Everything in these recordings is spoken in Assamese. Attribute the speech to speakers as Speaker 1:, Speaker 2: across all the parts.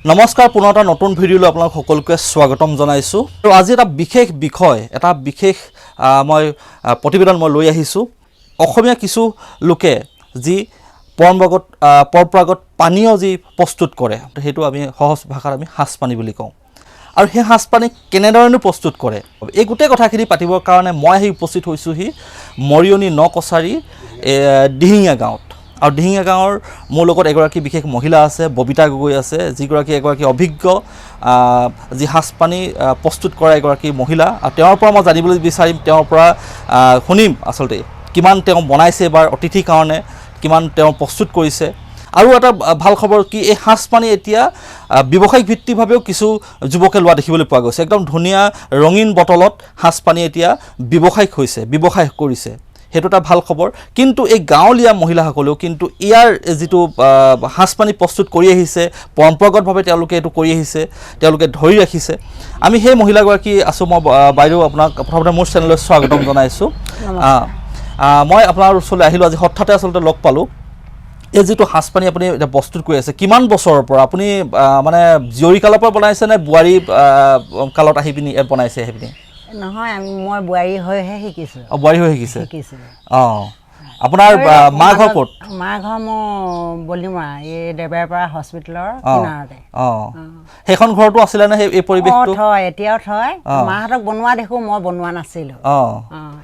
Speaker 1: নমস্কাৰ পুনৰ এটা নতুন ভিডিঅ'লৈ আপোনালোক সকলোকে স্বাগতম জনাইছোঁ আৰু আজি এটা বিশেষ বিষয় এটা বিশেষ মই প্ৰতিবেদন মই লৈ আহিছোঁ অসমীয়া কিছু লোকে যি পৰম্পৰাগত পানীয় যি প্ৰস্তুত কৰে সেইটো আমি সহজ ভাষাত আমি সাঁজপানী বুলি কওঁ আৰু সেই সাঁজপানী কেনেদৰেনো প্ৰস্তুত কৰে এই গোটেই কথাখিনি পাতিবৰ কাৰণে মই আহি উপস্থিত হৈছোঁহি মৰিয়নি নকছাৰী দিহিঙীয়া গাঁৱত আৰু দিহিঙীয়া গাঁৱৰ মোৰ লগত এগৰাকী বিশেষ মহিলা আছে ববিতা গগৈ আছে যিগৰাকী এগৰাকী অভিজ্ঞ যি সাঁজপানী প্ৰস্তুত কৰা এগৰাকী মহিলা আৰু তেওঁৰ পৰা মই জানিবলৈ বিচাৰিম তেওঁৰ পৰা শুনিম আচলতে কিমান তেওঁ বনাইছে এবাৰ অতিথিৰ কাৰণে কিমান তেওঁ প্ৰস্তুত কৰিছে আৰু এটা ভাল খবৰ কি এই সাঁজপানী এতিয়া ব্যৱসায়িক ভিত্তিকভাৱেও কিছু যুৱকে লোৱা দেখিবলৈ পোৱা গৈছে একদম ধুনীয়া ৰঙীন বটলত সাঁজপানী এতিয়া ব্যৱসায় কৰিছে সেইটো এটা ভাল খবৰ কিন্তু এই গাঁৱলীয়া মহিলাসকলেও কিন্তু ইয়াৰ যিটো সাঁজপানী প্ৰস্তুত কৰি আহিছে পৰম্পৰাগতভাৱে তেওঁলোকে এইটো কৰি আহিছে তেওঁলোকে ধৰি ৰাখিছে আমি সেই মহিলাগৰাকী আছোঁ মই বাইদেউ আপোনাক প্ৰথমতে মোৰ চেনেললৈ স্বাগতম জনাইছোঁ মই আপোনাৰ ওচৰলৈ আহিলোঁ আজি হঠাতে আচলতে লগ পালোঁ এই যিটো সাঁজপানী আপুনি এতিয়া প্ৰস্তুত কৰি আছে কিমান বছৰৰ পৰা আপুনি মানে জীয়ৰী কালৰ পৰা বনাইছে নে বোৱাৰী কালত আহি পিনি ইয়াত বনাইছে আহি পিনি
Speaker 2: নহয় মই বোৱাৰী হৈহে শিকিছোঁ
Speaker 1: বোৱাৰী হৈ শিকিছে আপোনাৰ মা ঘৰ ক'ত
Speaker 2: মা ঘৰ মোৰ বলিমৰা এই দেবেৰপাৰা হস্পিটেলৰ কিনাৰতে
Speaker 1: সেইখন ঘৰতো আছিলে নে এই পৰিৱেশটো
Speaker 2: থয় এতিয়াও থয় মাহঁতক বনোৱা দেখোঁ মই বনোৱা নাছিলোঁ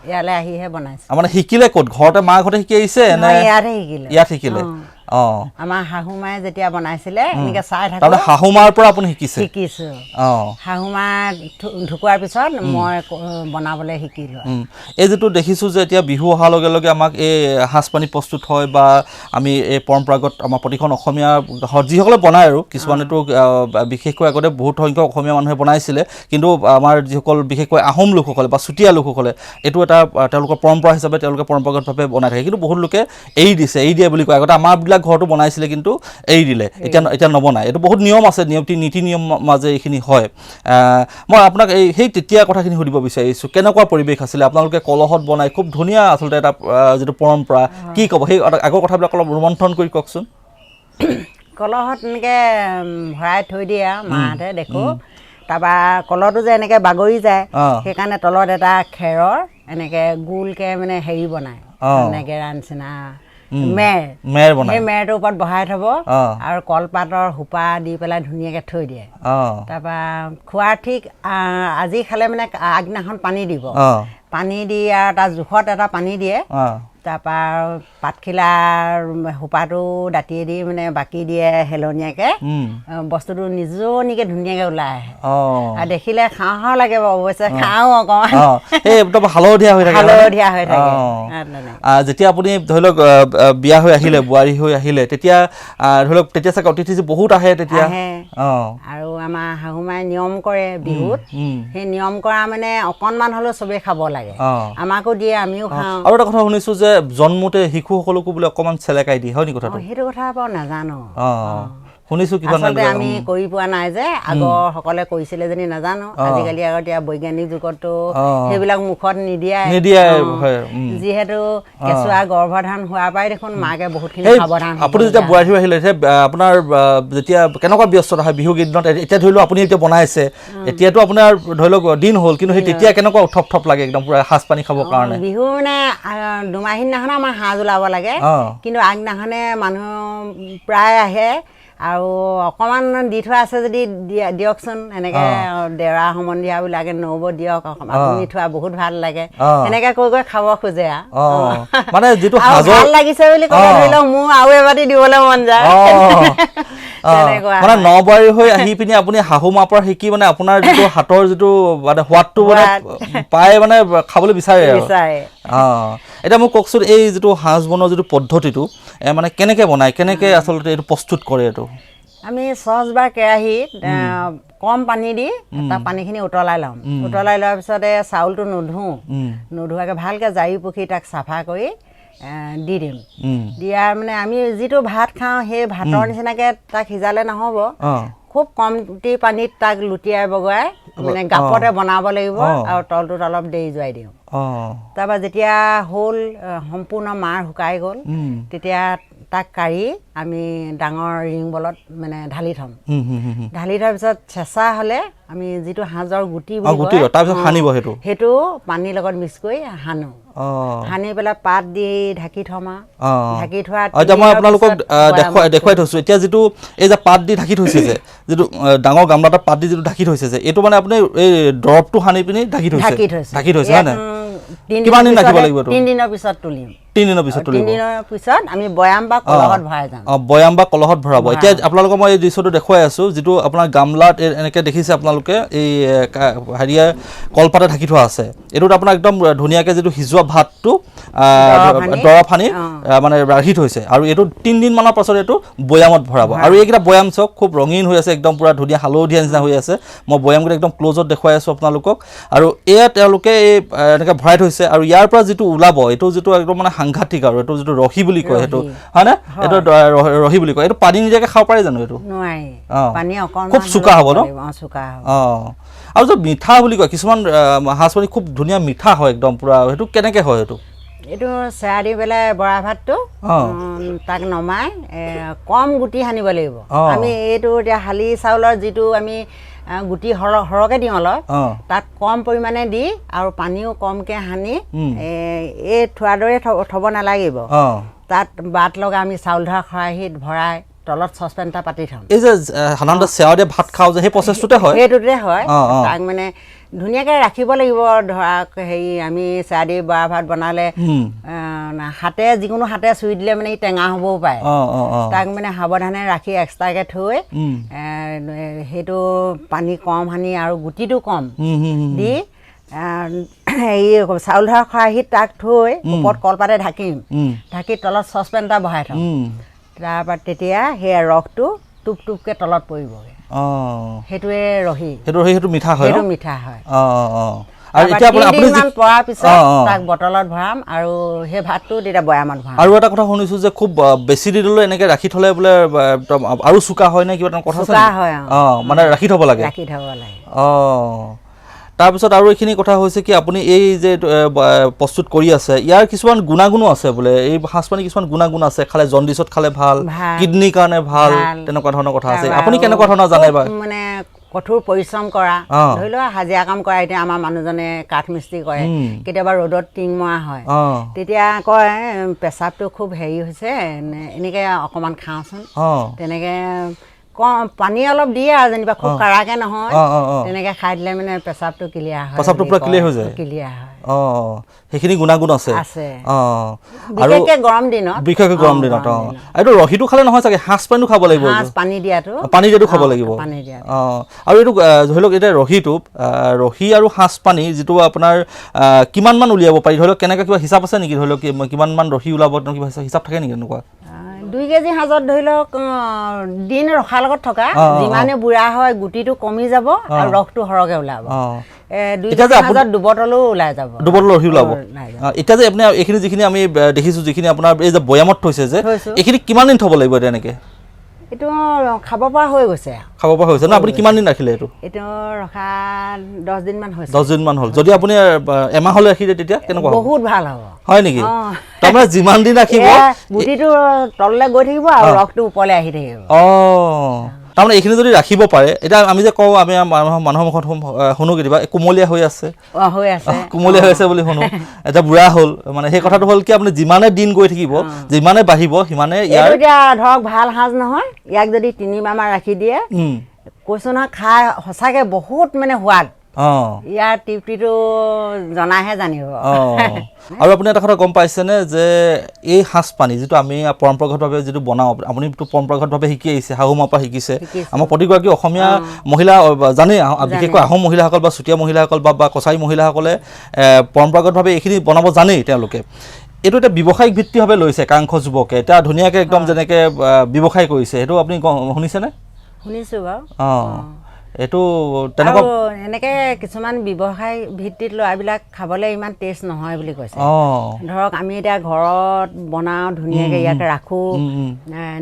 Speaker 2: ইয়ালৈ আহিহে বনাইছোঁ
Speaker 1: মানে শিকিলে ক'ত ঘৰতে মা ঘৰতে শিকি আহিছে নে ইয়াত শিকিলে
Speaker 2: আমাৰ শাহুমাই যেতিয়া বনাইছিলে এনেকৈ চাই থাকোঁ
Speaker 1: তাৰমানে শাহুমাৰ পৰা আপুনি
Speaker 2: শিকিছোঁ শাহুমা ঢুকোৱাৰ পিছত মই বনাবলৈ শিকিলোঁ
Speaker 1: এই যিটো দেখিছোঁ যে এতিয়া বিহু অহাৰ লগে লগে আমাক এই সাঁজপানী প্ৰস্তুত হয় বা আমি এই পৰম্পৰাগত আমাৰ প্ৰতিখন অসমীয়া যিসকলে বনায় আৰু কিছুমানেতো বিশেষকৈ আগতে বহুত সংখ্যক অসমীয়া মানুহে বনাইছিলে কিন্তু আমাৰ যিসকল বিশেষকৈ আহোম লোকসকলে বা চুতীয়া লোকসকলে এইটো এটা তেওঁলোকৰ পৰম্পৰা হিচাপে তেওঁলোকে পৰম্পৰাগতভাৱে বনাই থাকে কিন্তু বহুত লোকে এৰি দিয়ে বুলি কয় আগতে আমাৰবিলাক ঘৰটো বনাইছিলে কিন্তু এৰি দিলে এতিয়া নবনায় এইটো বহুত নিয়ম আছে নীতি নিয়ম মাজে এইখিনি হয় মই আপোনাক সেই তেতিয়া কথাখিনি সুধিব বিচাৰিছোঁ কেনেকুৱা পৰিৱেশ আছিলে আপোনালোকে কলহত বনাই খুব ধুনীয়া আচলতে এটা যিটো পৰম্পৰা কি ক'ব সেই আগৰ কথাবিলাক অলপ ৰোমন্থন কৰি কওকচোন
Speaker 2: কলহত এনেকৈ ভৰাই থৈ দিয়ে আৰু মাহঁতে দেখোঁ তাৰপৰা কলহটো যে এনেকৈ বাগৰি যায় সেইকাৰণে তলত এটা খেৰৰ এনেকৈ গোলকৈ মানে হেৰি বনায় এনেকৈ নিচিনা মেৰ সেই মেৰটোৰ ওপৰত বহাই থ'ব আৰু কলপাতৰ সোপা দি পেলাই ধুনীয়াকৈ থৈ দিয়ে তাৰপৰা খোৱাৰ ঠিক আজি খালে মানে আগদিনাখন পানী দিব পানী দি আৰু তাৰ জোখত এটা পানী দিয়ে তাৰপৰা পাতখিলাৰ সোপাটো দাঁতিয়ে দি মানে বাকি দিয়ে হেলনীয়াকৈ বস্তুটো নিজনীকৈ ধুনীয়াকৈ ওলাই আহে আৰু দেখিলে খাওঁ লাগে বাৰু অৱশ্যে খাওঁ অকণমান
Speaker 1: একদম হালধীয়া হৈ থাকে যেতিয়া আপুনি ধৰি লওক বিয়া হৈ আহিলে বোৱাৰী হৈ আহিলে তেতিয়া ধৰি লওক তেতিয়া চাগে অতিথি বহুত আহে তেতিয়া
Speaker 2: আৰু আমাৰ শাহুমাই নিয়ম কৰে বিহুত সেই নিয়ম কৰা মানে অকণমান হ'লেও চবেই খাব লাগে আমাকো দিয়ে আমিও খাওঁ
Speaker 1: আৰু এটা কথা শুনিছোঁ যে জন্মতে শিশুসকলকো বোলে অকণমান চেলেকাই দিয়ে হয় নি কথাটো
Speaker 2: সেইটো কথা বাৰু নাজানো
Speaker 1: শুনিছোঁ
Speaker 2: আচলতে আমি কৰি পোৱা নাই যে আগৰ সকলে কৰিছিলে যদি নাজানো আজিকালি আকৌ এতিয়া বৈজ্ঞানিক যুগতো সেইবিলাক মুখত নিদিয়ে যিহেতু কেঁচুৱা গৰ্ভধাৰণ হোৱাৰ পৰাই দেখোন মাকে বহুতখিনি সাৱধান
Speaker 1: আপুনি যেতিয়া বোৱাৰী আহিলে আপোনাৰ যেতিয়া কেনেকুৱা ব্যস্ততা হয় বিহু কেইদিনত এতিয়া ধৰি লওক আপুনি এতিয়া বনাইছে এতিয়াতো আপোনাৰ ধৰি লওক দিন হ'ল কিন্তু সেই তেতিয়া কেনেকুৱা উথপ লাগে একদম পুৰা সাঁজপানী খাবৰ কাৰণে
Speaker 2: বিহু মানে দুমাহীৰ দিনাখনে আমাৰ সাঁজ ওলাব লাগে কিন্তু আগদিনাখনে মানুহ প্ৰায় আহে আৰু অকণমান দি থোৱা আছে যদি দিয়কচোন এনেকৈ দেৰা সম্বন্ধীয়াবিলাকে নব দিয়ক আপুনি থোৱা বহুত ভাল লাগে এনেকৈ কৈ খাব খোজে
Speaker 1: মানে যিটো
Speaker 2: ভাল লাগিছে বুলি ক'লে ধৰি লওক মোৰ আৰু এবাটি দিবলৈ মন যায়
Speaker 1: মানে নবোৱাৰী হৈ আহি পিনি আপুনি শাহুমাৰ পৰা শিকি মানে আপোনাৰ যিটো হাতৰ যিটো মানে সোৱাদটো মানে পাই মানে খাবলৈ বিচাৰে এতিয়া মোক কওকচোন এই যিটো সাঁজ বনোৱাৰ যিটো পদ্ধতিটো মানে কেনেকৈ বনায় কেনেকৈ আচলতে এইটো প্ৰস্তুত কৰে এইটো
Speaker 2: আমি চচ বা কেৰাহীত কম পানী দি তাৰ পানীখিনি উতলাই ল'ম উতলাই লোৱাৰ পিছতে চাউলটো নোধোৱাকৈ ভালকৈ জাৰি পুখি তাক চাফা কৰি দি দিম দিয়াৰ মানে আমি যিটো ভাত খাওঁ সেই ভাতৰ নিচিনাকৈ তাক সিজালে নহ'ব খুব কমটি পানীত তাক লুটিয়াই বগৰাই মানে গাপতে বনাব লাগিব আৰু তলটোত অলপ দেৰি যোৱাই দিওঁ তাৰপৰা যেতিয়া হ'ল সম্পূৰ্ণ মাৰ শুকাই গ'ল তেতিয়া তাক কাঢ়ি আমি ডাঙৰ ৰিং বলত মানে ঢালি থ'ম
Speaker 1: হুম হুম হুম
Speaker 2: ঢালি থোৱাৰ পিছত চেঁচা হ'লে আমি যিটো সাঁজৰ গুটি
Speaker 1: গুটি তাৰপিছত সানিব সেইটো
Speaker 2: সেইটো পানীৰ লগত মিক্স কৰি সানো সানি পেলাই পাত দি ঢাকি থ'ম ঢাকি থোৱা
Speaker 1: এতিয়া মই আপোনালোকক দেখুৱাই থৈছোঁ এতিয়া যিটো এই যে পাত দি ঢাকি থৈছে যে যিটো ডাঙৰ গামলা এটা পাত দি যিটো ঢাকি থৈছে যে এইটো মানে আপুনি এই দৰৱটো সানি পিনি ঢাকি থৈছে হয় নাই কিমান দিন ৰাখিব লাগিব এইটো
Speaker 2: 3 দিনৰ পিছত তুলিম
Speaker 1: 3 দিনৰ পিছত তুলিব
Speaker 2: 3 দিনৰ পিছত আমি বয়াম বা কলহত ভৰাই যাম
Speaker 1: বয়াম বা কলহত ভৰাব এতিয়া আপোনালোকক মই এই দৃশ্যটো দেখুৱাই আছোঁ যিটো আপোনাৰ গামলাত এনেকৈ দেখিছে আপোনালোকে এই হেৰিয়ে কলপাতে ঢাকি থোৱা আছে এইটোত আপোনাৰ একদম ধুনীয়াকৈ যিটো সিজোৱা ভাতটো দৰৱ সানি মানে ৰাখি থৈছে আৰু এইটো 3 দিন মানৰ পাছত এইটো বয়ামত ভৰাব আৰু এইকেইটা বয়াম চাওক খুব ৰঙীন হৈ আছে একদম পুৰা ধুনীয়া হালধীয়া নিচিনা হৈ আছে মই বয়ামকেইটা একদম ক্ল'জত দেখুৱাই আছোঁ আপোনালোকক আৰু এয়া তেওঁলোকে এই এনেকৈ ভৰাই থৈছে আৰু ইয়াৰ পৰা যিটো ওলাব এইটো যিটো একদম মানে সাংঘাতিক আৰু এইটো যিটো ৰহি বুলি কয় সেইটো হয়নে এইটো ৰহি বুলি কয় এইটো পানী নিদিয়াকৈ খাব পাৰে জানো এইটো খুব চোকা হ'ব ন আৰু যে মিঠা বুলি কয় কিছুমান সাজ পানী খুব ধুনীয়া মিঠা হয় একদম পুৰা সেইটো কেনেকৈ হয় এইটো
Speaker 2: এইটো চেয়া দি পেলাই বৰা ভাতটো তাক নমাই কম গুটি সানিব লাগিব আমি এইটো এতিয়া শালি চাউলৰ যিটো আমি গুটি সৰহকৈ দিওঁ অলপ তাত কম পৰিমাণে দি আৰু পানীও কমকৈ সানি এই থোৱাৰ দৰে থ'ব নালাগিব তাত বাট লগা আমি চাউল ধৰা খৰাহীত ভৰাই তলত চচপেন এটা পাতি থ'ম
Speaker 1: এই যে সাধাৰণতে চেৱা দিয়ে ভাত খাওঁ যে সেই প্ৰচেছটোতে হয়
Speaker 2: সেইটোতে হয় তাক মানে ধুনীয়াকৈ ৰাখিব লাগিব ধৰা হেৰি আমি চেৱা দি বৰা ভাত বনালে হাতে যিকোনো হাতে চুই দিলে মানে টেঙা হ'বও পাৰে তাক মানে সাৱধানে ৰাখি এক্সট্ৰাকৈ থৈ সেইটো পানী কম সানি আৰু গুটিটো কম দি হেৰি চাউল ধৰা খৰাহীত তাক থৈ ওপৰত কলপাতে ঢাকিম ঢাকি তলত চচপেন এটা বহাই থ'ম তাৰপৰা তেতিয়া সেই ৰসটো টুপ টুপকৈ তলত পৰিবগৈ সেইটোৱে ৰহি
Speaker 1: সেইটো মিঠা হয়
Speaker 2: সেইটো মিঠা হয়
Speaker 1: আৰু এতিয়া আপুনি
Speaker 2: পৰাৰ পিছত তাক বটলত ভৰাম আৰু সেই ভাতটো তেতিয়া বয়ামত ভৰাম
Speaker 1: আৰু এটা কথা শুনিছোঁ যে খুব বেছি দিনলৈ এনেকৈ ৰাখি থ'লে বোলে আৰু চোকা হয় নে কিবা এটা কথা
Speaker 2: চোকা হয়
Speaker 1: মানে ৰাখি থ'ব লাগে তাৰপিছত আৰু এইখিনি কথা হৈছে কি আপুনি এই যে প্ৰস্তুত কৰি আছে ইয়াৰ কিছুমান গুণাগুণো আছে বোলে এই সাজপানী কিছুমান গুণাগুণ আছে খালে জণ্ডিছত খালে ভাল কিডনীৰ কাৰণে ভাল তেনেকুৱা ধৰণৰ কথা আছে আপুনি কেনেকুৱা ধৰণৰ জানে বা
Speaker 2: মানে কঠোৰ পৰিশ্ৰম কৰা ধৰি লোৱা হাজিৰা কাম কৰা এতিয়া আমাৰ মানুহজনে কাঠ মিস্ত্ৰী কৰে কেতিয়াবা ৰ'দত টিং মৰা হয় তেতিয়া কয় পেচাবটো খুব হেৰি হৈছে এনেকৈ অকণমান খাওঁচোন তেনেকৈ পানী অলপ দিয়ে আৰু যেনিবা খুব কাৰাকে নহয় তেনেকৈ খাই দিলে মানে পেচাবটো ক্লিয়াৰ হয়
Speaker 1: পেচাবটো পুৰা ক্লিয়াৰ হৈ যায়
Speaker 2: ক্লিয়াৰ হয়
Speaker 1: সেইখিনি গুণাগুণ আছে
Speaker 2: বিশেষকৈ গৰম দিনত
Speaker 1: এইটো ৰহিটো খালে নহয় চাগে সাজ পানীও খাব লাগিব
Speaker 2: পানী দিয়াটো
Speaker 1: খাব লাগিব আৰু এইটো ধৰি লওক এতিয়া ৰহি আৰু সাজ পানী যিটো আপোনাৰ কিমানমান উলিয়াব পাৰি ধৰি লওক কেনেকৈ কিবা হিচাপ আছে নেকি ধৰি লওক কিমানমান ৰহি ওলাব কিবা হিচাপ থাকে নেকি এনেকুৱা
Speaker 2: 2 কেজি সাজত ধৰি লওক দিন ৰখাৰ লগত থকা যিমানে বুঢ়া হয় গুটিটো কমি যাব আৰু ৰসটো সৰহকৈ ওলাব 2 কেজি সাজত 2 বটলো ওলাই যাব
Speaker 1: 2 বটল ৰহি ওলাব এতিয়া যে আপুনি এইখিনি যিখিনি আমি দেখিছোঁ যিখিনি আপোনাৰ এই যে বয়ামত থৈছে যে এইখিনি কিমান দিন থ'ব লাগিব এতিয়া এনেকৈ
Speaker 2: এইটো খাব পৰা হৈ গৈছে
Speaker 1: ন আপুনি কিমান দিন ৰাখিলে
Speaker 2: এইটো ৰখা 10 দিনমান হৈছে
Speaker 1: 10 দিনমান হ'ল যদি আপুনি এমাহলৈ ৰাখি দিয়ে তেতিয়া কেনেকুৱা
Speaker 2: বহুত ভাল হ'ব
Speaker 1: হয় নেকি তাৰমানে যিমান দিন ৰাখিব
Speaker 2: গুটিটো তললৈ গৈ থাকিব আৰু ৰসটো ওপৰলৈ আহি থাকিব
Speaker 1: তাৰমানে এইখিনি যদি ৰাখিব পাৰে এতিয়া আমি যে কওঁ আমি মানুহৰ মুখত শুনো কেতিয়াবা কোমলীয়া হৈ আছে কোমলীয়া হৈ আছে বুলি শুনো এতিয়া বুঢ়া হ'ল মানে সেই কথাটো হ'ল কি আপুনি যিমানে দিন গৈ থাকিব যিমানে বাঢ়িব সিমানে ইয়াৰ
Speaker 2: এতিয়া ধৰক ভাল সাজ নহয় ইয়াক যদি 3 মাহমান ৰাখি দিয়ে কৈছোঁ নহয় খাই সঁচাকৈ বহুত মানে সোৱাদ ইয়াৰ তৃপ্তিটো জনাহে জানিব
Speaker 1: আৰু আপুনি এটা কথা গম পাইছেনে যে এই সাজপানী যিটো আমি পৰম্পৰাগতভাৱে যিটো বনাওঁ আপুনিতো পৰম্পৰাগতভাৱে শিকি আহিছে শাহু মাৰ পৰা শিকিছে আমাৰ প্ৰতিগৰাকী অসমীয়া মহিলা জানেই বিশেষকৈ আহোম মহিলাসকল বা চুতীয়া মহিলাসকল বা কছাৰী মহিলাসকলে পৰম্পৰাগতভাৱে এইখিনি বনাব জানেই তেওঁলোকে এইটো এটা ব্যৱসায়িক ভিত্তিভাৱে লৈছে একাংশ যুৱকে এতিয়া ধুনীয়াকৈ একদম যেনেকৈ ব্যৱসায় কৰিছে সেইটো আপুনি শুনিছেনে
Speaker 2: শুনিছোঁ বাৰু
Speaker 1: এইটো তেনেকুৱা
Speaker 2: এনেকৈ কিছুমান ব্যৱসায় ভিত্তিত ল'ৰাবিলাক খাবলৈ ইমান টেষ্ট নহয় বুলি কৈছে ধৰক আমি এতিয়া ঘৰত বনাওঁ ধুনীয়াকৈ ইয়াক ৰাখোঁ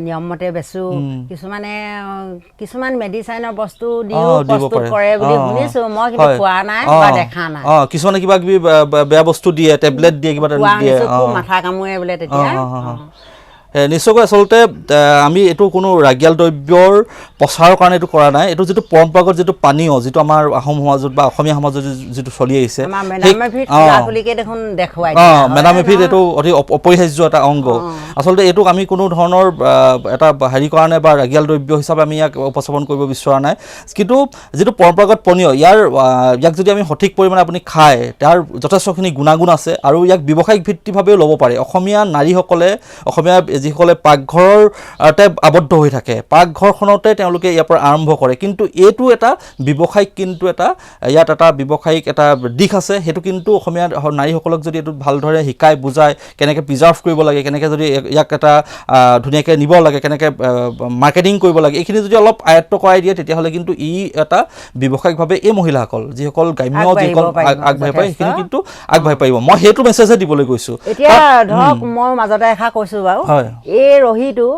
Speaker 2: নিয়মমতে বেচোঁ কিছুমান মেডিচাইনৰ বস্তু দিও প্ৰস্তুত কৰে বুলি শুনিছোঁ মই কিন্তু খোৱা নাই বা দেখা নাই
Speaker 1: কিছুমানে কিবা কিবি বেয়া বস্তু দিয়ে টেবলেট দিয়ে কিবা দিয়ে
Speaker 2: মাথা কামোৰে বোলে তেতিয়া
Speaker 1: নিশ্চয়কৈ আচলতে আমি এইটো কোনো ৰাগিয়াল দ্ৰব্যৰ প্ৰচাৰৰ কাৰণে এইটো কৰা নাই এইটো যিটো পৰম্পৰাগত যিটো পানীয় যিটো আমাৰ আহোম সমাজত বা অসমীয়া সমাজত যিটো চলি আহিছে মেডামেফিত এইটো অতি অপৰিহাৰ্য এটা অংগ আচলতে এইটোক আমি কোনো ধৰণৰ এটা হেৰি কাৰণে বা ৰাগিয়াল দ্ৰব্য হিচাপে আমি ইয়াক উপস্থাপন কৰিব বিচৰা নাই কিন্তু যিটো পৰম্পৰাগত পনীয় ইয়াক যদি আমি সঠিক পৰিমাণে আপুনি খায় তাৰ যথেষ্টখিনি গুণাগুণ আছে আৰু ইয়াক ব্যৱসায়িক ভিত্তিভাৱেও ল'ব পাৰে অসমীয়া নাৰীসকলে অসমীয়া যিসকলে পাকঘৰতে আবদ্ধ হৈ থাকে পাকঘৰখনতে তেওঁলোকে ইয়াৰ পৰা আৰম্ভ কৰে কিন্তু এইটো এটা ব্যৱসায়িক কিন্তু ইয়াত এটা ব্যৱসায়িক এটা দিশ আছে সেইটো কিন্তু অসমীয়া নাৰীসকলক যদি এইটো ভালদৰে শিকাই বুজাই কেনেকৈ প্ৰিজাৰ্ভ কৰিব লাগে কেনেকৈ যদি ইয়াক এটা ধুনীয়াকৈ নিব লাগে কেনেকৈ মাৰ্কেটিং কৰিব লাগে এইখিনি যদি অলপ আয়ত্ব কৰাই দিয়ে তেতিয়াহ'লে কিন্তু ই এটা ব্যৱসায়িকভাৱে এই মহিলাসকল যিসকল গ্ৰাম্য যিসকল আগবাঢ়ি পায় সেইখিনি কিন্তু আগবাঢ়ি পাৰিব মই সেইটো মেছেজহে দিবলৈ গৈছোঁ
Speaker 2: এতিয়া ধৰক মই মাজতে এষাৰ কৈছোঁ বাৰু এই ৰহিটো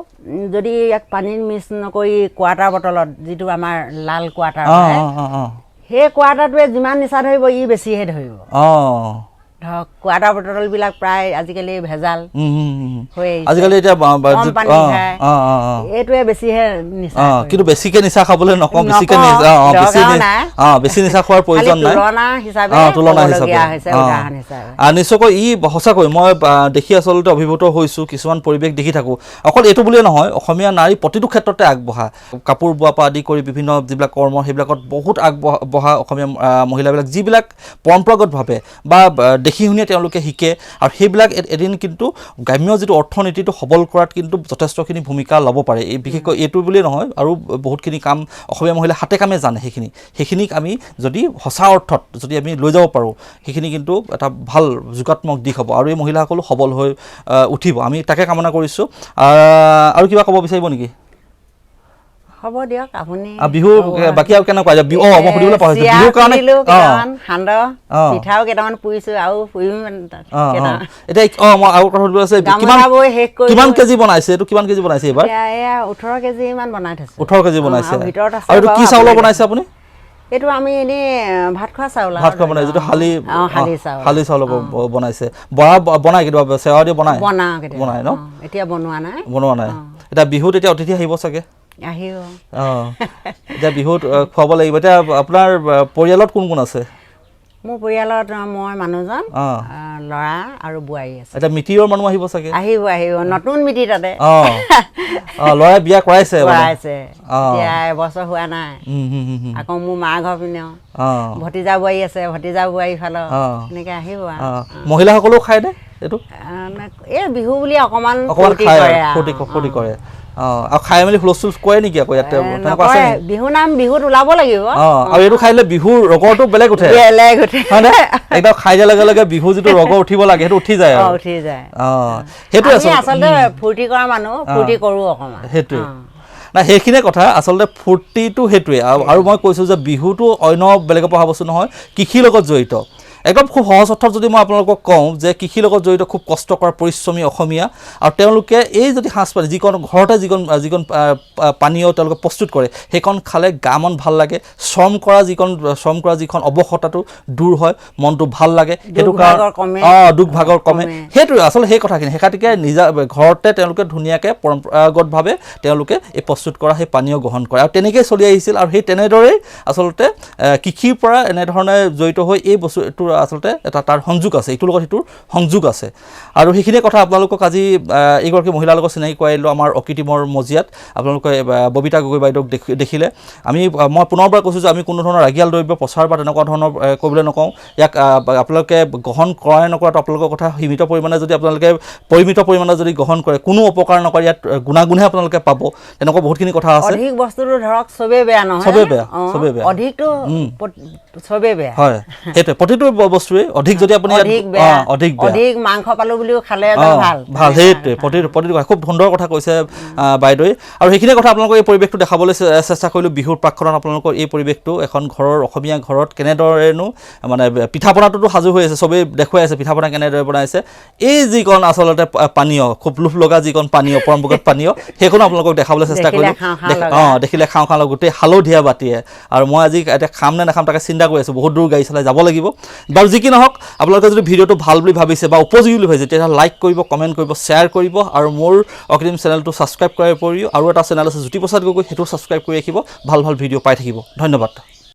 Speaker 2: যদি ইয়াক পানীত মিক্স নকৰি কোৱাটাৰ বটলত যিটো আমাৰ লাল কোৱাটাৰ সেই কোৱাটাৰটোৱে যিমান নিচা ধৰিব ই বেছিহে ধৰিব ধৰক কোৱাটাৰ বটলবিলাক প্ৰায় আজিকালি ভেজাল হৈ
Speaker 1: আজিকালি এতিয়া
Speaker 2: এইটোৱে বেছিহে নিচা
Speaker 1: কিন্তু বেছিকে নিচা খাবলৈ নকওঁ বেছিকে বেছি নিচা খোৱাৰ প্ৰয়োজন নাই তুলনা হিচাপে নিশ্চয়কৈ ই সঁচাকৈ মই দেখি আচলতে অভিভূত হৈছোঁ কিছুমান পৰিৱেশ দেখি থাকোঁ অকল এইটো বুলিয়ে নহয় অসমীয়া নাৰী প্ৰতিটো ক্ষেত্ৰতে আগবঢ়া কাপোৰ বোৱাৰ পৰা আদি কৰি বিভিন্ন যিবিলাক কৰ্ম সেইবিলাকত বহুত আগবঢ়া অসমীয়া মহিলাবিলাক যিবিলাক পৰম্পৰাগতভাৱে বা দেখি শুনিয়ে তেওঁলোকে শিকে আৰু সেইবিলাক এদিন কিন্তু গ্ৰাম্য যিটো অৰ্থনীতিটো সবল কৰাত কিন্তু যথেষ্টখিনি ভূমিকা ল'ব পাৰে এই বিশেষকৈ এইটো বুলিয়ে নহয় আৰু বহুতখিনি কাম অসমীয়া মহিলাই হাতে কামে জানে সেইখিনিক আমি যদি সঁচা অৰ্থত যদি আমি লৈ যাব পাৰোঁ সেইখিনি কিন্তু এটা ভাল যোগাত্মক দিশ হ'ব আৰু এই মহিলাসকলো সবল হৈ উঠিব আমি তাকে কামনা কৰিছোঁ আৰু কিবা ক'ব বিচাৰিব নেকি
Speaker 2: হ'ব দিয়ক আপুনি
Speaker 1: বিহু বাকী আৰু কেনেকুৱা মই সুধিবলৈ পাহৰিছোঁ বিহুৰ কাৰণে
Speaker 2: সান্দহ পিঠাও কেইটামান পুৰিছোঁ আৰু পুৰিম
Speaker 1: এতিয়া মই আৰু কথা সুধিব আছে কিমান কেজি বনাইছে এইটো কিমান কেজি বনাইছে এইবাৰ
Speaker 2: 18 কেজি মান বনাই থৈছোঁ
Speaker 1: 18 কেজি বনাইছে আৰু এইটো কি চাউলৰ বনাইছে আপুনি
Speaker 2: এইটো আমি এনেই ভাত খোৱা চাউল
Speaker 1: বনাই যিটো শালি চাউল বনাইছে বৰা বনাই কেতিয়াবা চেৱা দি বনাই ন
Speaker 2: এতিয়া বনোৱা নাই
Speaker 1: এতিয়া বিহুত এতিয়া অতিথি আহিব চাগে
Speaker 2: আহিব
Speaker 1: এতিয়া বিহুত খুৱাব লাগিব এতিয়া আপোনাৰ পৰিয়ালত কোন কোন আছে
Speaker 2: মোৰ পৰিয়ালত মই মানুহজন ল'ৰা আৰু বোৱাৰী আছে
Speaker 1: এতিয়া মিতিৰৰ মানুহ আহিব চাগে
Speaker 2: আহিব নতুন মিতি তাতে
Speaker 1: ল'ৰাই বিয়া কৰাইছে
Speaker 2: এতিয়া এবছৰ হোৱা নাই আকৌ মোৰ মা ঘৰ পিনে ভতিজা বোৱাৰী আছে ভতিজা বোৱাৰী ফালৰ এনেকে আহিব
Speaker 1: মহিলাসকলেও খায় নে এইটো
Speaker 2: এই বিহু বুলি অকণমান
Speaker 1: ফূৰ্তি কৰে আৰু খাই মেলি হুলস্থুল কৰে নেকি আকৌ ইয়াতে
Speaker 2: বিহু নাম বিহুত ওলাব লাগিব
Speaker 1: আৰু এইটো খাই দিলে বিহুৰ ৰগৰটো বেলেগ উঠে একদম খাই দিয়াৰ লগে লগে বিহু যিটো ৰগৰ উঠিব লাগে সেইটো উঠি যায় সেইটোৱে
Speaker 2: আচলতে ফূৰ্তি কৰা মানুহ ফূৰ্তি কৰোঁ অকণমান
Speaker 1: সেইটোৱে না সেইখিনিয়ে কথা আচলতে ফূৰ্তিটো সেইটোৱে আৰু মই কৈছোঁ যে বিহুটো অন্য বেলেগৰ পৰা অহা বস্তু নহয় কৃষিৰ লগত জড়িত একদম খুব সহজ অৰ্থত যদি মই আপোনালোকক কওঁ যে কৃষিৰ লগত জড়িত খুব কষ্ট কৰা পৰিশ্ৰমী অসমীয়া আৰু তেওঁলোকে এই যদি সাঁজপানী যিকণ ঘৰতে যিকণ পানীয় তেওঁলোকে প্ৰস্তুত কৰে সেইকণ খালে গা মন ভাল লাগে শ্ৰম কৰা যিখন অৱসতাটো দূৰ হয় মনটো ভাল লাগে সেইটো কাৰণে দুখ ভাগৰ কমে সেইটোৱে আচলতে সেই কথাখিনি সেইকাৰণে নিজা ঘৰতে তেওঁলোকে ধুনীয়াকৈ পৰম্পৰাগতভাৱে তেওঁলোকে এই প্ৰস্তুত কৰা সেই পানীয় গ্ৰহণ কৰে আৰু তেনেকৈয়ে চলি আহিছিল আৰু সেই তেনেদৰেই আচলতে কৃষিৰ পৰা এনেধৰণে জড়িত হৈ এই বস্তুটো আচলতে এটা তাৰ সংযোগ আছে ইটোৰ লগত সিটোৰ সংযোগ আছে আৰু সেইখিনিয়ে কথা আপোনালোকক আজি এইগৰাকী মহিলাৰ লগত চিনাকি কৰাই দিলোঁ আমাৰ অকৃত্ৰিমৰ মজিয়াত আপোনালোকে ববিতা গগৈ বাইদেউক দেখিলে মই পুনৰবাৰ কৈছোঁ যে আমি কোনো ধৰণৰ ৰাগিয়াল দ্ৰব্য প্ৰচাৰ বা তেনেকুৱা ধৰণৰ কৰিবলৈ নকওঁ ইয়াক আপোনালোকে গ্ৰহণ কৰাই নকৰাটো আপোনালোকৰ কথা সীমিত পৰিমাণে যদি আপোনালোকে পৰিমিত পৰিমাণে যদি গ্ৰহণ কৰে কোনো অপকাৰ নকৰে ইয়াত গুণাগুণহে আপোনালোকে পাব তেনেকুৱা বহুতখিনি কথা আছে
Speaker 2: অধিক বস্তুটো ধৰক চবেই বেয়া নহয়
Speaker 1: চবেই বেয়া
Speaker 2: অধিকটো চবেই বেয়া
Speaker 1: হয় সেইটোৱে প্ৰতিটো বস্তুৱে অধিক যদি আপুনি
Speaker 2: অধিক মাংস পালোঁ বুলিও খালে
Speaker 1: ভাল সেইটোৱে প্ৰতিটো খুব সুন্দৰ কথা কৈছে বাইদেৱে আৰু সেইখিনি কথা আপোনালোকক এই পৰিৱেশটো দেখাবলৈ চেষ্টা কৰিলোঁ বিহুৰ প্ৰাকখনত আপোনালোকৰ এই পৰিৱেশটো এখন ঘৰৰ অসমীয়া ঘৰত কেনেদৰেনো মানে পিঠা পনাটোতো সাজু হৈ আছে চবেই দেখুৱাই আছে পিঠা পনা কেনেদৰে বনাইছে এই যিকণ আচলতে পানীয় খুব লোভ লগা যিকণ পানীয় পৰম্পৰাগত পানীয় সেইখনো আপোনালোকক দেখাবলৈ চেষ্টা কৰিলোঁ দেখিলে খাওঁ গোটেই হালধীয়া বাতিয়ে আৰু মই আজি এতিয়া খাম নে নাখাম তাকে চিন্তা কৰি আছোঁ বহুত দূৰ গাড়ী চলাই যাব লাগিব বাৰু যি কি নহওক আপোনালোকে যদি ভিডিঅ'টো ভাল বুলি ভাবিছে বা উপযোগী বুলি ভাবিছে তেতিয়া লাইক কৰিব, কমেণ্ট কৰিব, শ্বেয়াৰ কৰিব আৰু মোৰ অকৃত্ৰিম চেনেলটো ছাবস্ক্ৰাইব কৰাৰ উপৰিও আৰু এটা চেনেল আছে জ্যোতিপ্ৰসাদ গগৈ, সেইটো ছাবস্ক্ৰাইব কৰি ৰাখিব। ভাল ভাল ভিডিঅ' পাই থাকিব। ধন্যবাদ।